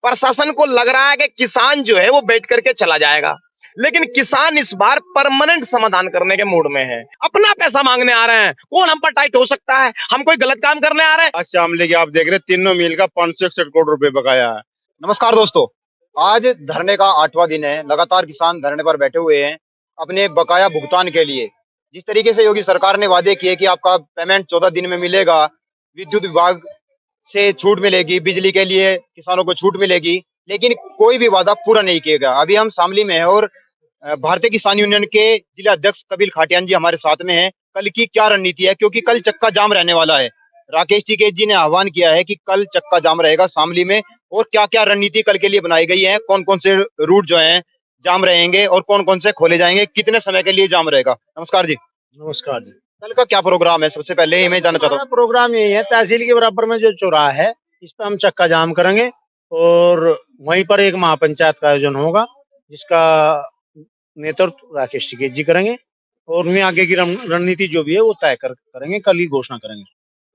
प्रशासन को लग रहा है कि किसान जो है वो बैठ करके चला जाएगा, लेकिन किसान इस बार परमानेंट समाधान करने के मूड में है। अपना पैसा मांगने आ रहे हैं। कौन हम पर टाइट हो सकता है? हम कोई गलत काम करने आ रहे हैं? आज शामली की आप देख रहे तीनों मिल का 561 करोड़ रुपए बकाया है। नमस्कार दोस्तों, आज धरने का 8वां दिन है। लगातार किसान धरने पर बैठे हुए हैं अपने बकाया भुगतान के लिए। जिस तरीके से योगी सरकार ने वादे किए कि आपका पेमेंट 14 दिन में मिलेगा, विद्युत विभाग से छूट मिलेगी, बिजली के लिए किसानों को छूट मिलेगी, लेकिन कोई भी वादा पूरा नहीं किया गया। अभी हम शामली में हैं और भारतीय किसान यूनियन के जिला अध्यक्ष कपिल खाटियान जी हमारे साथ में हैं। कल की क्या रणनीति है, क्योंकि कल चक्का जाम रहने वाला है। राकेश टिकैत जी ने आह्वान किया है कि कल चक्का जाम रहेगा शामली में, और क्या क्या रणनीति कल के लिए बनाई गई है, कौन कौन से रूट जो हैं जाम रहेंगे और कौन कौन से खोले जाएंगे, कितने समय के लिए जाम रहेगा। नमस्कार जी। नमस्कार जी। कल का क्या प्रोग्राम है? सबसे पहले ही मैं जानना चाहता हूँ। प्रोग्राम यही है, तहसील के बराबर में जो चौराहा है इस पे हम चक्का जाम करेंगे और वहीं पर एक महापंचायत का आयोजन होगा जिसका नेतृत्व राकेश टिकैत जी करेंगे और उनमें आगे की रणनीति जो भी है वो तय करेंगे, कल ही घोषणा करेंगे।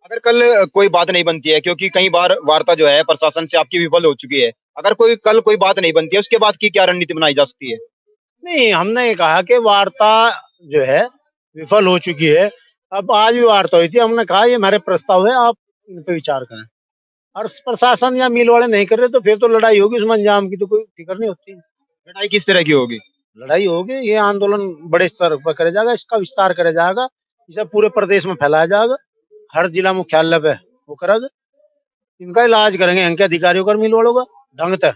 अगर कल कोई बात नहीं बनती है, क्योंकि कई बार वार्ता जो है प्रशासन से आपकी विफल हो चुकी है, अगर कल कोई बात नहीं बनती है, उसके बाद की क्या रणनीति बनाई जा सकती है? नहीं, हमने ये कहा कि वार्ता जो है विफल हो चुकी है। अब आज भी वार्ता हुई थी, हमने कहा ये हमारे प्रस्ताव है, आप इन पे विचार करें। और प्रशासन या मिल वाले नहीं कर रहे तो फिर तो लड़ाई होगी, उसमें अंजाम की तो कोई फिक्र नहीं होती। लड़ाई किस तरह की होगी? लड़ाई होगी, ये आंदोलन बड़े स्तर पर करा जाएगा, इसका विस्तार करा जाएगा, इसे पूरे प्रदेश में फैलाया जाएगा, हर जिला मुख्यालय पे वो करेगा, इनका इलाज करेंगे, इनके अधिकारियों का मिल वालों का ढंग तक।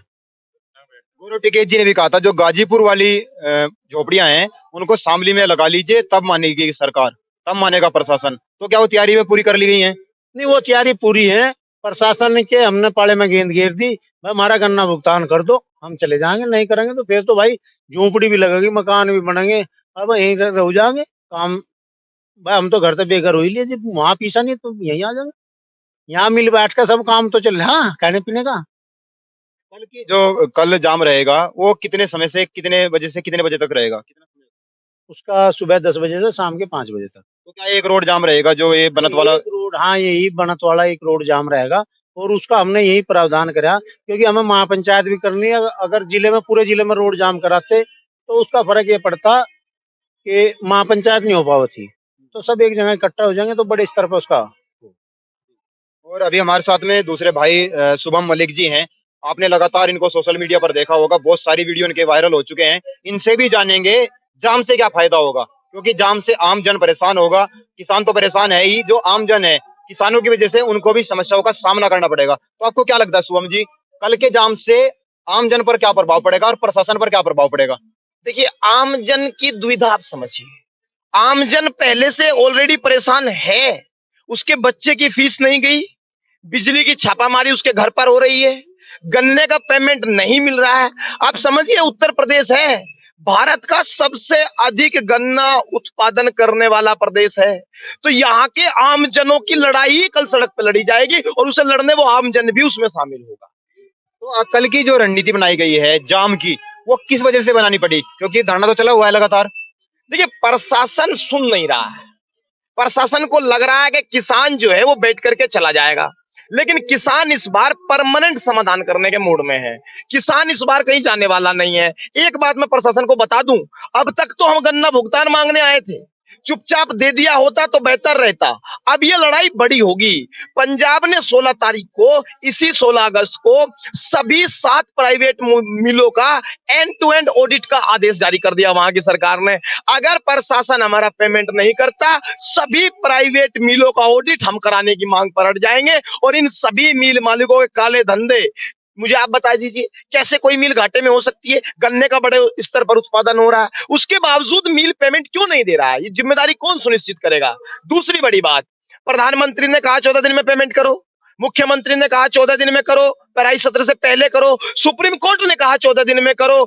गौरव टिकैत जी ने भी कहा था जो गाजीपुर वाली झोपड़ियां हैं उनको शामली में लगा लीजिए, तब मानेगी सरकार, तब मानेगा प्रशासन। तो क्या वो तैयारी में पूरी कर ली गई है? नहीं, वो तैयारी पूरी है। प्रशासन के हमने पाले में गेंद घेर दी, भाई हमारा गन्ना भुगतान कर दो, हम चले जाएंगे, नहीं करेंगे तो फिर तो भाई झोपड़ी भी लगेगी, मकान भी बनेंगे, अब यहीं रह जाएंगे काम। भाई हम तो घर से बेघर हो ही लिए, जब वहाँ पीछा नहीं तो यहीं आ जाएंगे, यहाँ मिल बैठ कर सब काम तो चल रहा, खाने पीने का। कल जाम रहेगा वो कितने समय से कितने बजे तक रहेगा? उसका सुबह 10 बजे से शाम के 5 बजे तक। तो क्या एक रोड जाम रहेगा जो ये बनत वाला? रोड, हाँ, यही बनत वाला एक रोड जाम रहेगा और उसका हमने यही प्रावधान करा, क्योंकि हमें महापंचायत भी करनी है। अगर पूरे जिले में रोड जाम कराते तो उसका फर्क ये पड़ता कि महापंचायत नहीं हो पाती थी, तो सब एक जगह इकट्ठा हो जाएंगे तो बड़े स्तर पर उसका। और अभी हमारे साथ में दूसरे भाई शुभम मलिक जी हैं। आपने लगातार इनको सोशल मीडिया पर देखा होगा, बहुत सारी वीडियो इनके वायरल हो चुके हैं। इनसे भी जानेंगे जाम से क्या फायदा होगा, क्योंकि जाम से आम जन परेशान होगा। किसान तो परेशान है ही, जो आम जन है किसानों की वजह से उनको भी समस्याओं का सामना करना पड़ेगा। तो आपको क्या लगता है शुभम जी, कल के जाम से आम जन पर क्या प्रभाव पड़ेगा और प्रशासन पर क्या प्रभाव पड़ेगा? देखिए, आम जन की दुविधा आप समझिए। आम जन पहले से ऑलरेडी परेशान है। उसके बच्चे की फीस नहीं गई, बिजली की छापामारी उसके घर पर हो रही है, गन्ने का पेमेंट नहीं मिल रहा है। आप समझिए, उत्तर प्रदेश है भारत का सबसे अधिक गन्ना उत्पादन करने वाला प्रदेश है, तो यहाँ के आम जनों की लड़ाई कल सड़क पर लड़ी जाएगी और उसे लड़ने वो आम जन भी उसमें शामिल होगा। तो कल की जो रणनीति बनाई गई है जाम की, वो किस वजह से बनानी पड़ी? क्योंकि धरना तो चला हुआ है लगातार। देखिए, प्रशासन सुन नहीं रहा है। प्रशासन को लग रहा है कि किसान जो है वो बैठ करके चला जाएगा, लेकिन किसान इस बार परमानेंट समाधान करने के मूड में है। किसान इस बार कहीं जाने वाला नहीं है। एक बात मैं प्रशासन को बता दूं, अब तक तो हम गन्ना भुगतान मांगने आए थे, चुपचाप दे दिया होता तो बेहतर रहता। अब ये लड़ाई बड़ी होगी। पंजाब ने 16 तारीख को, इसी 16 अगस्त को सभी 7 प्राइवेट मिलों का एंड टू एंड ऑडिट का आदेश जारी कर दिया वहां की सरकार ने। अगर प्रशासन हमारा पेमेंट नहीं करता, सभी प्राइवेट मिलों का ऑडिट हम कराने की मांग पर अड़ जाएंगे और इन सभी मिल मालिकों के काले धंधे, मुझे आप बता दीजिए कैसे कोई मिल घाटे में हो सकती है? गन्ने का बड़े स्तर पर उत्पादन हो रहा है, उसके बावजूद मिल पेमेंट क्यों नहीं दे रहा है? ये जिम्मेदारी कौन सुनिश्चित करेगा? दूसरी बड़ी बात, प्रधानमंत्री ने कहा 14 दिन में पेमेंट करो, मुख्यमंत्री ने कहा 14 दिन में करो, पेराई सत्र से पहले करो, सुप्रीम कोर्ट ने कहा 14 दिन में करो,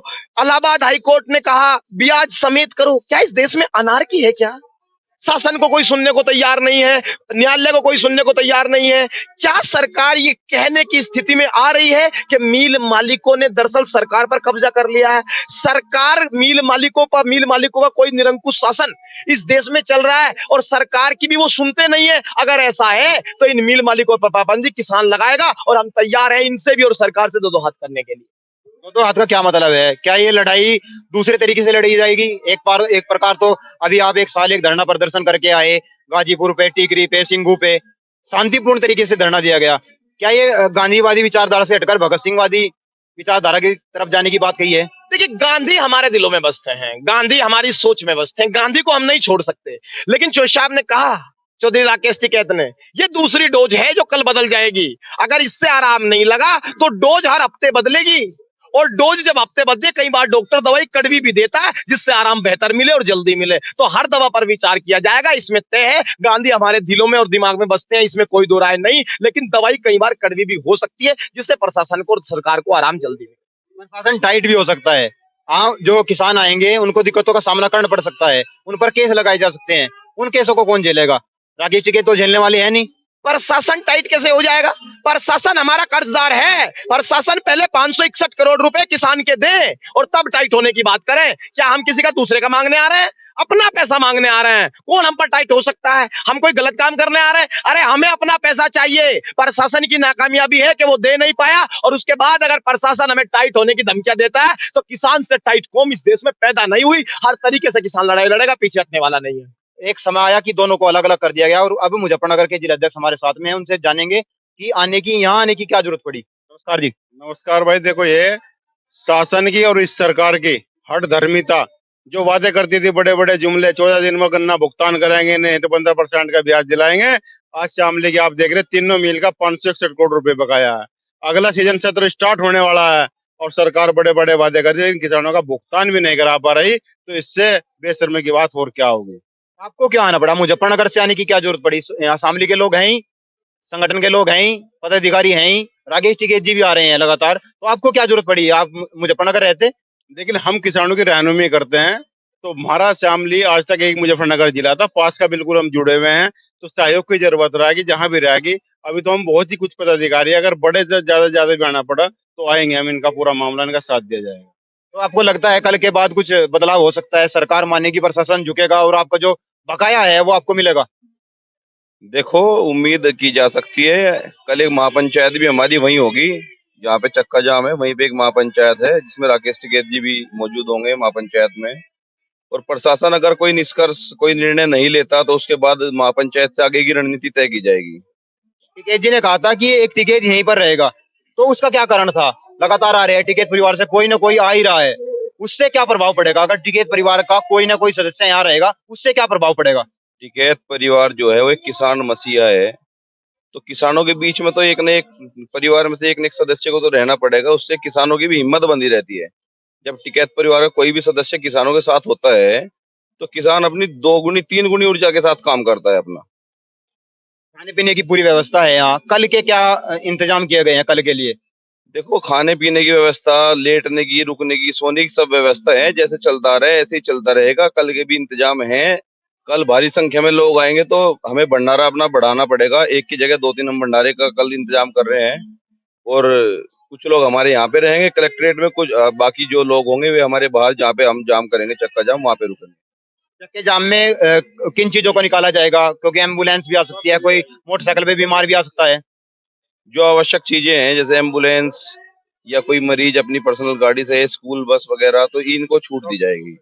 इलाहाबाद हाई कोर्ट ने कहा ब्याज समेत करो। क्या इस देश में अनार्की है क्या? शासन को कोई सुनने को तैयार नहीं है, न्यायालय को कोई सुनने को तैयार नहीं है। क्या सरकार ये कहने की स्थिति में आ रही है कि मिल मालिकों ने दरअसल सरकार पर कब्जा कर लिया है? सरकार मिल मालिकों का कोई निरंकुश शासन इस देश में चल रहा है और सरकार की भी वो सुनते नहीं है। अगर ऐसा है तो इन मिल मालिकों पर पाबंदी किसान लगाएगा और हम तैयार हैं इनसे भी और सरकार से दो हाथ करने के लिए। तो हाथ का क्या मतलब है? क्या ये लड़ाई दूसरे तरीके से लड़ी जाएगी? एक प्रकार तो अभी आप एक साल एक धरना प्रदर्शन करके आए, गाजीपुर पे, टिकरी पे, सिंघू पे, शांतिपूर्ण तरीके से धरना दिया गया। क्या ये गांधीवादी विचारधारा से हटकर भगत सिंहवादी विचारधारा की तरफ जाने की बात कही है? देखिए, गांधी हमारे दिलों में बसते हैं, गांधी हमारी सोच में बसते हैं, गांधी को हम नहीं छोड़ सकते। लेकिन जो साहब ने कहा, चौधरी राकेश टिकैत ने, ये दूसरी डोज है जो कल बदल जाएगी। अगर इससे आराम नहीं लगा तो डोज हर हफ्ते बदलेगी और डोज जब हफ्ते बदले, कई बार डॉक्टर दवाई कड़वी भी देता है जिससे आराम बेहतर मिले और जल्दी मिले। तो हर दवा पर विचार किया जाएगा, इसमें तय है। गांधी हमारे दिलों में और दिमाग में बसते हैं, इसमें कोई दो राय नहीं। लेकिन दवाई कई बार कड़वी भी हो सकती है जिससे प्रशासन को और सरकार को आराम जल्दी मिले। प्रशासन टाइट भी हो सकता है। हाँ, जो किसान आएंगे उनको दिक्कतों का सामना करना पड़ सकता है, उन पर केस लगाए जा सकते हैं। उन केसों को कौन झेलेगा? राकेश टिकैत तो झेलने वाले हैं नहीं। प्रशासन टाइट कैसे हो जाएगा? प्रशासन हमारा कर्जदार है। प्रशासन पहले 561 करोड़ रुपए किसान के दे और तब टाइट होने की बात करें। क्या हम किसी का दूसरे का मांगने आ रहे हैं? अपना पैसा मांगने आ रहे हैं। कौन हम पर टाइट हो सकता है? हम कोई गलत काम करने आ रहे हैं? अरे हमें अपना पैसा चाहिए। प्रशासन की नाकामयाबी है कि वो दे नहीं पाया और उसके बाद अगर प्रशासन हमें टाइट होने की धमकियां देता है तो किसान से टाइट कौम इस देश में पैदा नहीं हुई। हर तरीके से किसान लड़ाई लड़ेगा, पीछे हटने वाला नहीं है। एक समय आया कि दोनों को अलग अलग कर दिया गया और अब मुजफ्फरनगर के जिलाध्यक्ष हमारे साथ में हैं, उनसे जानेंगे कि यहाँ आने की क्या जरूरत पड़ी। नमस्कार जी। नमस्कार भाई। देखो, ये शासन की और इस सरकार की हठ धर्मिता, जो वादे करती थी बड़े बड़े जुमले, 14 दिन में गन्ना भुगतान करेंगे, नहीं तो 15% का ब्याज दिलाएंगे। आज शामली की आप देख रहे, तीनों मिल का 561 करोड़ रुपए बकाया है। अगला सीजन सत्र स्टार्ट होने वाला है और सरकार बड़े बड़े वादे करती है लेकिन किसानों का भुगतान भी नहीं करा पा रही। तो इससे बेशर्मी की बात और क्या होगी। आपको क्यों आना पड़ा? मुजफ्फरनगर से आने की क्या जरूरत पड़ी? यहाँ शामली के लोग हैं ही, संगठन के लोग हैं ही, पदाधिकारी हैं ही, राकेश टिकैत जी भी आ रहे हैं लगातार। तो आपको क्या जरूरत पड़ी? आप मुजफ्फरनगर रहते। लेकिन हम किसानों की रहनुमाई करते हैं, तो हमारा शामली आज तक एक मुजफ्फरनगर जिला था, पास का बिल्कुल हम जुड़े हुए हैं। तो सहयोग की जरूरत रहेगी जहां भी रहेगी। अभी तो हम बहुत ही कुछ पदाधिकारी, अगर बड़े से ज्यादा भी आना पड़ा तो आएंगे हम, इनका पूरा मामला, इनका साथ दिया जाएगा। तो आपको लगता है कल के बाद कुछ बदलाव हो सकता है? सरकार मानेगी, प्रशासन झुकेगा और आपका जो बकाया है वो आपको मिलेगा? देखो, उम्मीद की जा सकती है। कल एक महापंचायत भी हमारी वहीं होगी जहाँ पे चक्का जाम है, वहीं पे एक महापंचायत है जिसमें राकेश टिकैत जी भी मौजूद होंगे महापंचायत में। और प्रशासन अगर कोई निष्कर्ष, कोई निर्णय नहीं लेता तो उसके बाद महापंचायत से आगे की रणनीति तय की जाएगी। टिकैत जी ने कहा था कि एक टिकैत यहीं पर रहेगा, तो उसका क्या कारण था? लगातार आ रहे हैं टिकैत परिवार से कोई ना कोई आ ही रहा है, उससे क्या प्रभाव पड़ेगा? अगर टिकैत परिवार का कोई ना कोई सदस्य यहाँ रहेगा उससे क्या प्रभाव पड़ेगा? टिकैत परिवार जो है वो एक किसान मसीहा है, तो किसानों के बीच में तो एक न एक परिवार में से एक न एक सदस्य को तो रहना पड़ेगा। उससे किसानों की भी हिम्मत बंधी रहती है। जब टिकैत परिवार का कोई भी सदस्य किसानों के साथ होता है तो किसान अपनी 2 गुनी 3 गुनी ऊर्जा के साथ काम करता है अपना। खाने पीने की पूरी व्यवस्था है यहाँ। कल के क्या इंतजाम किए गए हैं कल के लिए? देखो, खाने पीने की व्यवस्था, लेटने की, रुकने की, सोने की सब व्यवस्था है। जैसे चलता रहे ऐसे ही चलता रहेगा। कल के भी इंतजाम है। कल भारी संख्या में लोग आएंगे तो हमें भंडारा अपना बढ़ाना पड़ेगा। एक की जगह 2-3 हम भंडारे का कल इंतजाम कर रहे हैं। और कुछ लोग हमारे यहाँ पे रहेंगे कलेक्ट्रेट में, कुछ बाकी जो लोग होंगे वे हमारे बाहर जहाँ पे हम जाम करेंगे, चक्का जाम, वहाँ पे रुकेंगे। चक्के जाम में किन चीजों को निकाला जाएगा? क्योंकि एम्बुलेंस भी आ सकती है, कोई मोटरसाइकिल पे बीमार भी आ सकता है। जो आवश्यक चीजें हैं जैसे एम्बुलेंस या कोई मरीज अपनी पर्सनल गाड़ी से, स्कूल बस वगैरह, तो इनको छूट दी जाएगी।